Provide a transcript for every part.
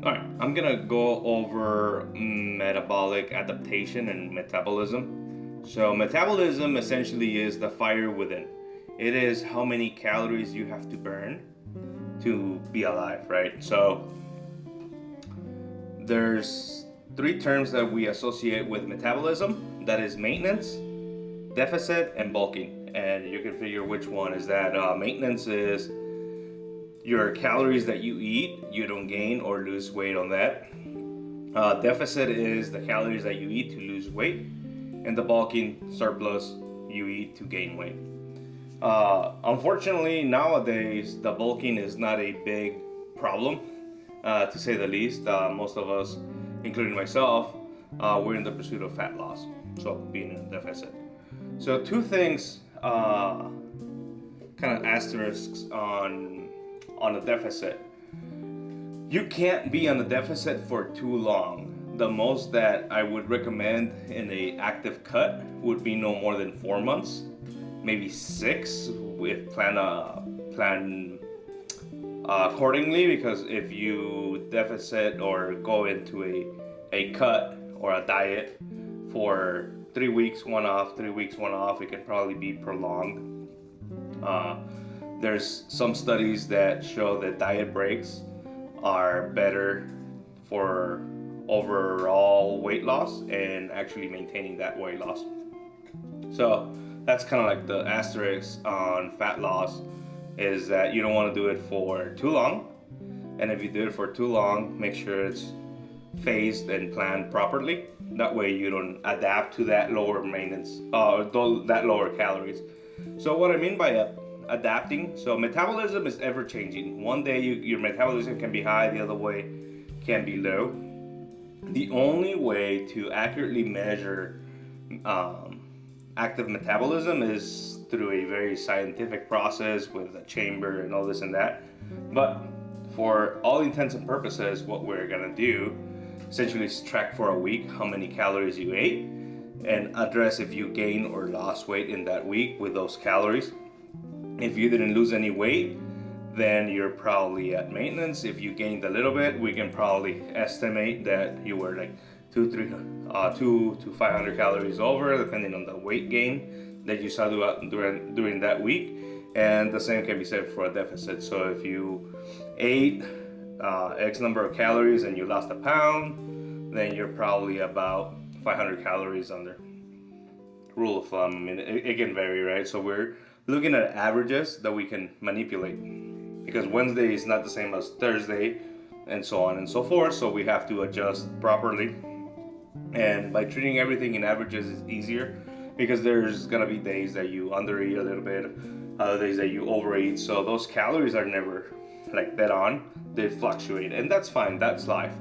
Alright, I'm gonna go over metabolic adaptation and metabolism. So, metabolism essentially is the fire within. It is how many calories you have to burn to be alive, right? So, there's three terms that we associate with metabolism, that is maintenance, deficit, and bulking. And you can figure which one is that. Maintenance is your calories that you eat, you don't gain or lose weight on that. Deficit is the calories that you eat to lose weight, and the bulking surplus you eat to gain weight. Unfortunately, nowadays the bulking is not a big problem, to say the least. Most of us, including myself, we're in the pursuit of fat loss, so being in a deficit. So two things, kind of asterisks on a deficit. You can't be on a deficit for too long. The most that I would recommend in a active cut would be no more than 4 months, maybe 6 if plan accordingly. Because if you deficit or go into a cut or a diet for 3 weeks one off, 3 weeks one off, it can probably be prolonged. There's some studies that show that diet breaks are better for overall weight loss and actually maintaining that weight loss. So that's kind of like the asterisk on fat loss, is that you don't want to do it for too long. And if you do it for too long, make sure it's phased and planned properly. That way you don't adapt to that lower maintenance, that lower calories. So what I mean by adapting, so metabolism is ever changing. One day your metabolism can be high, the other way can be low. The only way to accurately measure active metabolism is through a very scientific process with a chamber and all this and that. But for all intents and purposes, what we're gonna do essentially is track for a week how many calories you ate and address if you gained or lost weight in that week with those calories. If you didn't lose any weight, then you're probably at maintenance. If you gained a little bit, we can probably estimate that you were like 2 to 500 calories over, depending on the weight gain that you saw during that week. And the same can be said for a deficit. So if you ate X number of calories and you lost a pound, then you're probably about 500 calories under. Rule of thumb, I mean, it can vary, right? So we're looking at averages that we can manipulate, because Wednesday is not the same as Thursday, and so on and so forth. So we have to adjust properly. And by treating everything in averages is easier, because there's gonna be days that you undereat a little bit, other days that you overeat. So those calories are never like dead on, they fluctuate, and that's fine, that's life.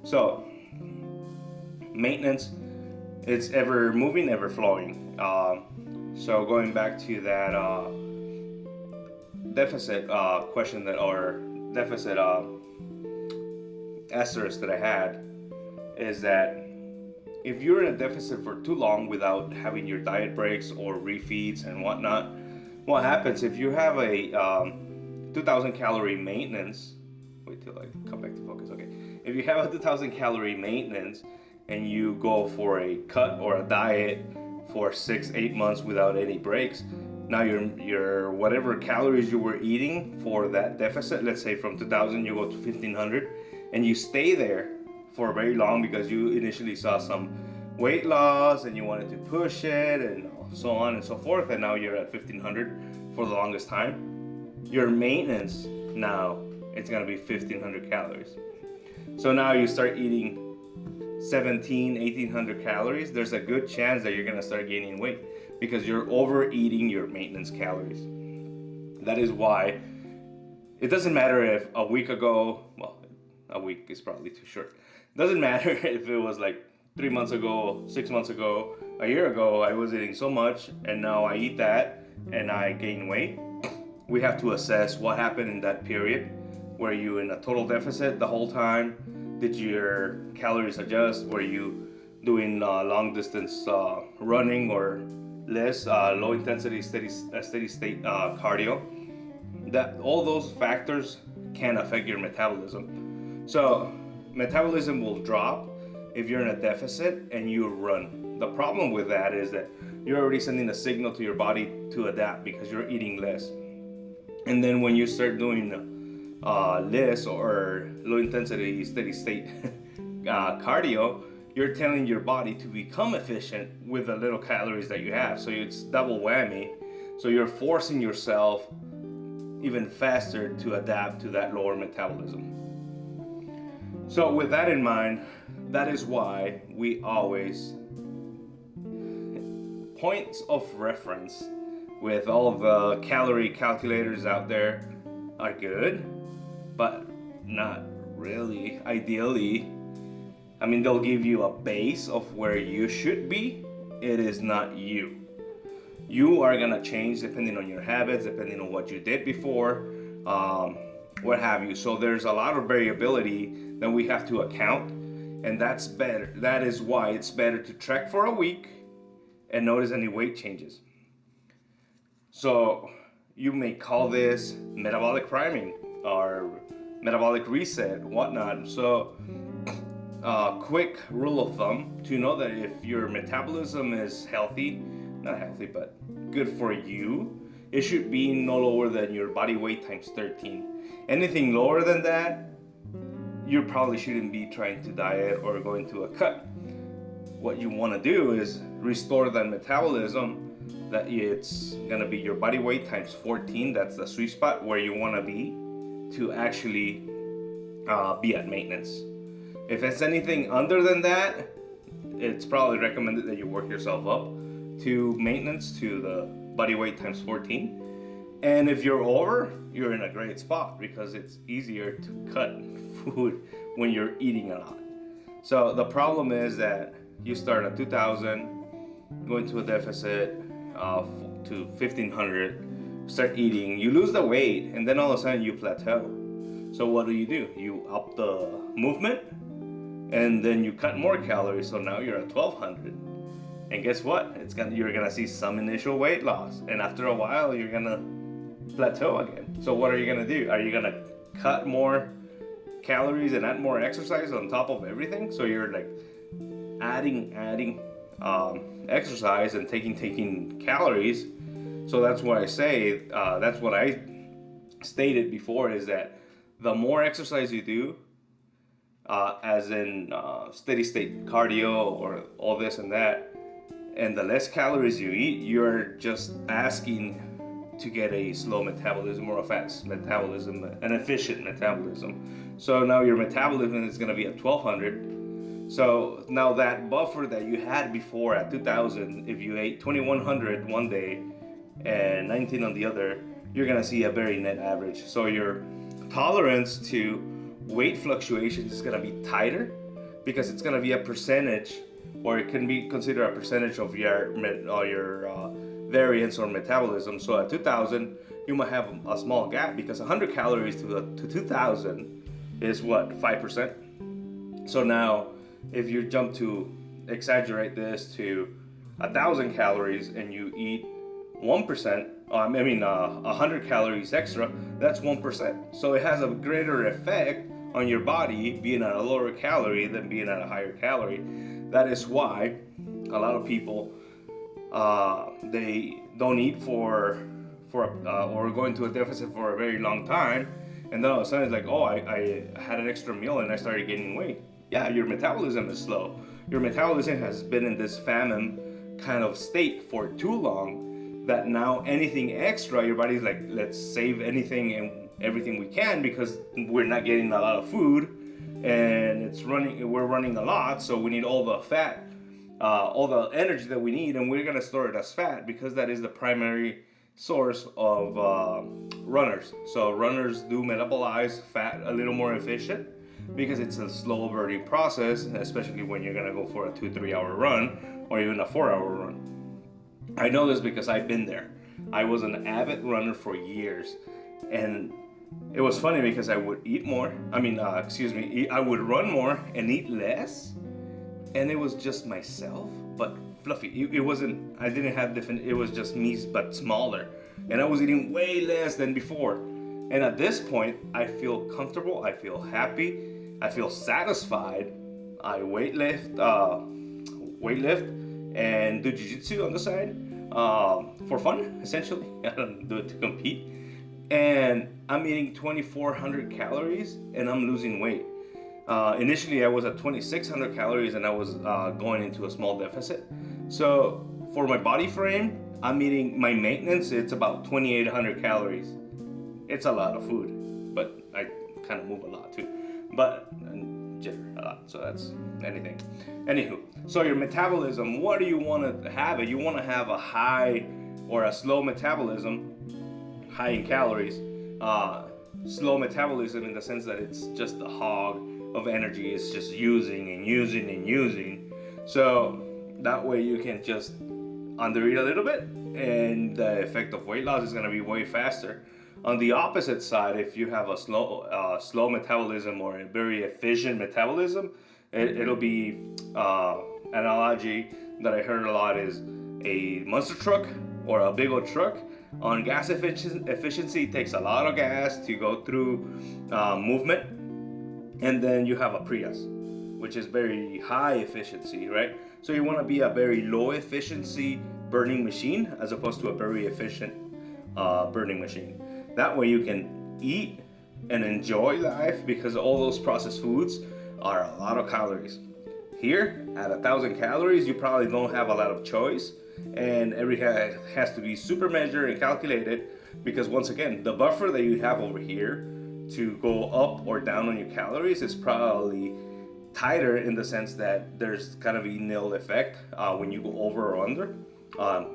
So maintenance, it's ever moving, ever flowing. So going back to that deficit question or deficit asterisk that I had, is that if you're in a deficit for too long without having your diet breaks or refeeds and whatnot, what happens if you have a 2,000 calorie maintenance? Wait till I come back to focus. Okay, if you have a 2,000 calorie maintenance and you go for a cut or a diet for 6-8 months without any breaks, now your whatever calories you were eating for that deficit, let's say from 2,000 you go to 1,500, and you stay there for very long because you initially saw some weight loss and you wanted to push it and so on and so forth, and now you're at 1,500 for the longest time. Your maintenance now, it's gonna be 1,500 calories. So now you start eating 1,800 calories, there's a good chance that you're gonna start gaining weight because you're overeating your maintenance calories. That is why it doesn't matter if a week ago, well, a week is probably too short. It doesn't matter if it was like 3 months ago, 6 months ago, a year ago, I was eating so much and now I eat that and I gain weight. We have to assess what happened in that period. Were you in a total deficit the whole time? Did your calories adjust? Were you doing long distance running or less low intensity steady state cardio? That all those factors can affect your metabolism. So metabolism will drop if you're in a deficit and you run. The problem with that is that you're already sending a signal to your body to adapt because you're eating less. And then when you start doing less or low intensity steady state cardio, you're telling your body to become efficient with the little calories that you have. So it's double whammy. So you're forcing yourself even faster to adapt to that lower metabolism. So with that in mind, that is why we always, points of reference with all the calorie calculators out there are good, but not really. Ideally, I mean, they'll give you a base of where you should be. It is not you. You are gonna change depending on your habits, depending on what you did before, what have you. So there's a lot of variability that we have to account, and that's better. That is why it's better to track for a week and notice any weight changes. So you may call this metabolic priming or metabolic reset, whatnot. So quick rule of thumb to know that if your metabolism is healthy, not healthy, but good for you, it should be no lower than your body weight times 13. Anything lower than that, you probably shouldn't be trying to diet or going to a cut. What you want to do is restore that metabolism, that it's going to be your body weight times 14. That's the sweet spot where you want to be to actually be at maintenance. If it's anything under than that, it's probably recommended that you work yourself up to maintenance, to the body weight times 14. And if you're over, you're in a great spot because it's easier to cut food when you're eating a lot. So the problem is that you start at 2,000, go into a deficit to 1,500, start eating, you lose the weight, and then all of a sudden you plateau. So what do? You up the movement, and then you cut more calories, so now you're at 1,200. And guess what? You're gonna see some initial weight loss, and after a while, you're gonna plateau again. So what are you gonna do? Are you gonna cut more calories and add more exercise on top of everything? So you're like adding exercise and taking calories. So that's what I say. That's what I stated before, is that the more exercise you do, as in steady state cardio or all this and that, and the less calories you eat, you're just asking to get a slow metabolism or a fast metabolism, an efficient metabolism. So now your metabolism is going to be at 1,200. So now that buffer that you had before at 2,000, if you ate 2,100 one day and 19 on the other, you're going to see a very net average. So your tolerance to weight fluctuations is going to be tighter because it's going to be a percentage, or it can be considered a percentage of your variance or metabolism. So at 2,000, you might have a small gap because 100 calories to 2,000 is what, 5%? So now if you jump to exaggerate this to 1,000 calories and you eat 1%, 100 calories extra, that's 1%. So it has a greater effect on your body being at a lower calorie than being at a higher calorie. That is why a lot of people they don't eat or go into a deficit for a very long time, and then all of a sudden it's like, oh, I had an extra meal and I started gaining weight. Yeah, your metabolism is slow. Your metabolism has been in this famine kind of state for too long that now anything extra, your body's like, let's save anything and everything we can because we're not getting a lot of food and we're running a lot, so we need all the fat, all the energy that we need, and we're gonna store it as fat because that is the primary source of runners. So runners do metabolize fat a little more efficient because it's a slow burning process, especially when you're gonna go for a 2-3 hour run or even a 4-hour run. I know this because I've been there. I was an avid runner for years, and it was funny because I would eat more. I would run more and eat less, and it was just myself, but fluffy. It wasn't. I didn't have different. It was just me, but smaller, and I was eating way less than before. And at this point, I feel comfortable. I feel happy. I feel satisfied. I weightlift and do jiu-jitsu on the side for fun, essentially. I don't do it to compete. And I'm eating 2,400 calories and I'm losing weight. Initially, I was at 2,600 calories and I was going into a small deficit. So for my body frame, I'm eating my maintenance. It's about 2,800 calories. It's a lot of food, but I kind of move a lot too. But and jitter a lot, so that's anything. Anywho, so your metabolism, what do you want to have? You want to have a high or a slow metabolism, high in calories, slow metabolism in the sense that it's just a hog of energy. It's just using and using and using. So that way you can just undereat a little bit, and the effect of weight loss is going to be way faster. On the opposite side, if you have a slow metabolism or a very efficient metabolism, it'll be analogy that I heard a lot is a monster truck or a big old truck. On gas efficiency, it takes a lot of gas to go through movement, and then you have a Prius, which is very high efficiency, right? So you want to be a very low efficiency burning machine as opposed to a very efficient burning machine. That way you can eat and enjoy life, because all those processed foods are a lot of calories. Here, at 1,000 calories, you probably don't have a lot of choice, and everything has to be super measured and calculated, because once again, the buffer that you have over here to go up or down on your calories is probably tighter, in the sense that there's kind of a nil effect when you go over or under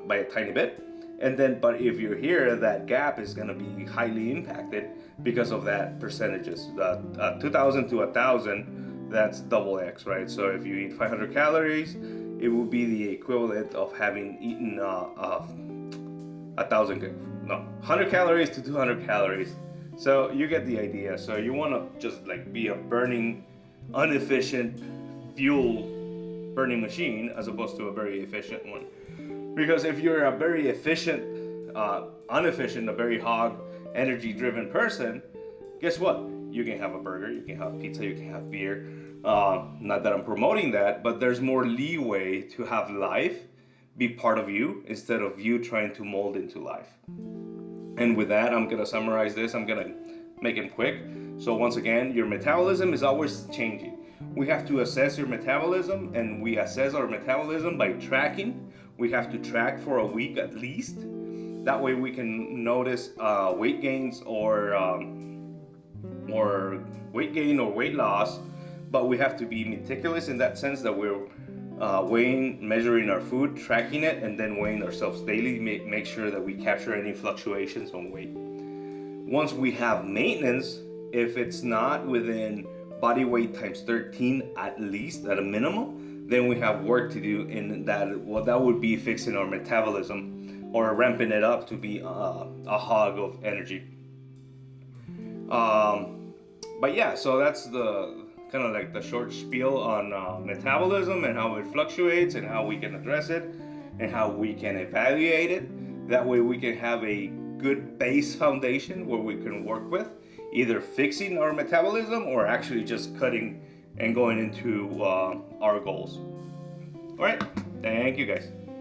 by a tiny bit. And then, but if you're here, that gap is going to be highly impacted because of that percentages. 2,000 to 1,000, that's double X, right? So if you eat 500 calories, it will be the equivalent of having eaten 100 calories to 200 calories. So you get the idea. So you want to just like be a burning, inefficient fuel burning machine as opposed to a very efficient one. Because if you're a very efficient, inefficient, a very hog, energy-driven person, guess what? You can have a burger, you can have pizza, you can have beer. Not that I'm promoting that, but there's more leeway to have life be part of you instead of you trying to mold into life. And with that, I'm gonna summarize this. I'm gonna make it quick. So once again, your metabolism is always changing. We have to assess your metabolism, and we assess our metabolism by tracking. We have to track for a week at least. That way we can notice weight gains or weight gain or weight loss. But we have to be meticulous in that sense that we're weighing, measuring our food, tracking it, and then weighing ourselves daily. Make sure that we capture any fluctuations on weight. Once we have maintenance, if it's not within body weight times 13 at least, at a minimum, then we have work to do in that. Well, that would be fixing our metabolism or ramping it up to be a hog of energy. But yeah, so that's the kind of like the short spiel on metabolism and how it fluctuates and how we can address it and how we can evaluate it. That way we can have a good base foundation where we can work with, either fixing our metabolism or actually just cutting and going into our goals. All right, thank you guys.